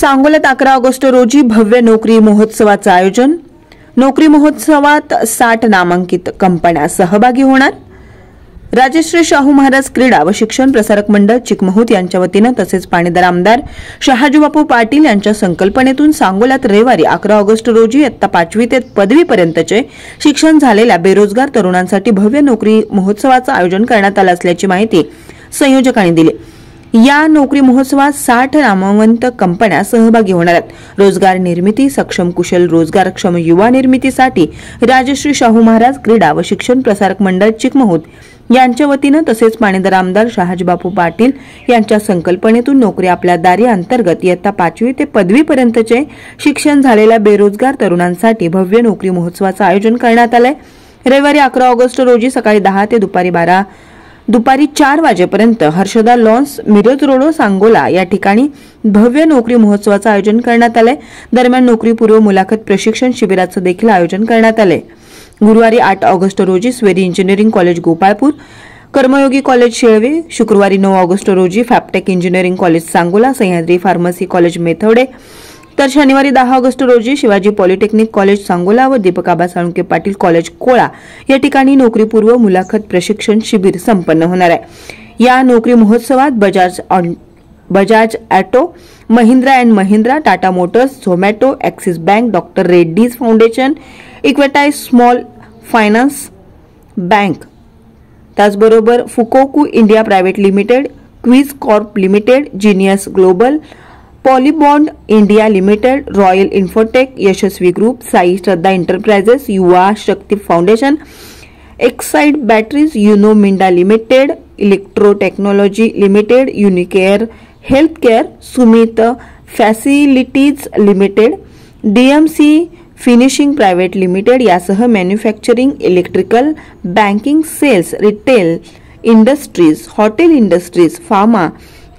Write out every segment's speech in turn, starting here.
सांगोल्यात 11 August रोजी भव्य नोकरी महोत्सवाचं आयोजन। नोकरी महोत्सवात 60 नामांकित कंपन्या सहभागी होणार। राजश्री शाहू महाराज क्रीडा व शिक्षण प्रसारक मंडळ चिकमहूत यांच्या वतीने तसेच पाणीदार आमदार शहाजीबापू पाटील यांच्या संकल्पनेतून सांगोल्यात रविवारी 11 ऑगस्ट रोजी इयत्ता 5वी ते पदवीपर्यंतचे शिक्षण झालेल्या बेरोजगार तरुणांसाठी भव्य नोकरी महोत्सवाचं आयोजन करण्यात आलं असल्याची माहिती संयोजकांनी दिली। या नोकरी महोत्सवात 60 नामवंत कंपन्या सहभागी होणार आहेत। रोजगार निर्मिती, सक्षम कुशल रोजगारक्षम युवा निर्मितीसाठी राजश्री शाहू महाराज क्रीडा व शिक्षण प्रसारक मंडळ चिकमहूत यांच्या वतीने तसेच पाणीदार आमदार शहाजीबापू पाटील यांच्या संकल्पनेतून नोकरी आपल्या दारी अंतर्गत इयत्ता 5वी ते पदवीपर्यंतचे शिक्षण झालेल्या बेरोजगार तरुणांसाठी भव्य नोकरी महोत्सवाचं आयोजन करण्यात आलंय। रविवारी 11 ऑगस्ट रोजी सकाळी 10 ते दुपारी 4 वाजेपर्यंत हर्षदा लॉन्स मिरज रोड सांगोला या ठिकाणी भव्य नोकरी महोत्सवाचं आयोजन करण्यात आलंय। दरम्यान नोकरीपूर्व मुलाखत प्रशिक्षण शिबिराचं देखील आयोजन करण्यात आलंय। गुरुवारी 8 ऑगस्ट रोजी Sveri engineering college Gopalpur, Karmayogi college Shelve, शुक्रवारी 9 ऑगस्ट रोजी Fabtech engineering college Sangola, Sahyadri pharmacy college Methwade, तर शनिवारी 10 ऑगस्ट रोजी शिवाजी पॉलिटेक्निक कॉलेज सांगोला व दीपक आबा साळुंके पाटील कॉलेज कोळा या ठिकाणी नोकरीपूर्व मुलाखत प्रशिक्षण शिबिर संपन्न होणार आहे। या नोकरी महोत्सवात Bajaj auto, Mahindra and Mahindra, Tata motors, Zomato, Axis bank, doctor Reddy's foundation, Equitas small finance bank, त्याचबरोबर Fukoku India private limited, Quess Corp limited, genius global, Polybond India limited, royal infotech, Yashasvi group, Sai Shraddha enterprises, Yuva Shakti foundation, Exide batteries, Uno Minda limited, electro technology limited, Unicare health care, Sumit facilities limited, DMC finishing private limited यासह manufacturing, electrical, banking, sales, retail industries, hotel industries, pharma,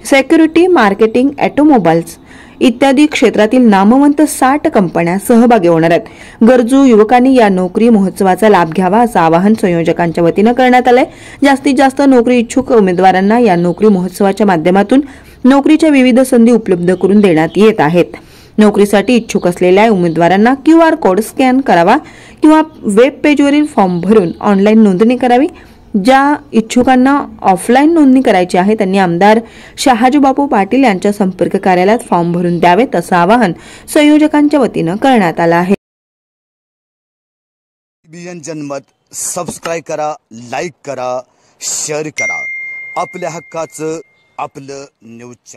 security, marketing, automobiles इत्यादी क्षेत्रातील नामवंत 60 कंपन्या सहभागी होणार आहेत। गरजू युवकांनी या नोकरी महोत्सवाचा लाभ घ्यावा असं आवाहन संयोजकांच्या वतीने करण्यात आलंय। जास्तीत जास्त नोकरी इच्छुक उमेदवारांना या नोकरी महोत्सवाच्या माध्यमातून नोकरीच्या विविध संधी उपलब्ध करून देण्यात येत आहेत। नोकरीसाठी इच्छुक असलेल्या उमेदवारांना QR कोड स्कॅन करावा किंवा वेब पेजवरील फॉर्म भरून ऑनलाईन नोंदणी करावी। ज्या इच्छुकांना ऑफलाईन नोंदणी करायची आहे त्यांनी आमदार शहाजीबापू पाटील यांच्या संपर्क कार्यालयात फॉर्म भरून द्यावेत असं आवाहन संयोजकांच्या वतीने करण्यात आलं आहे। जनमत सबस्क्राइब करा, लाईक करा, शेअर करा। आपल्या हक्काचं आपलं न्यूज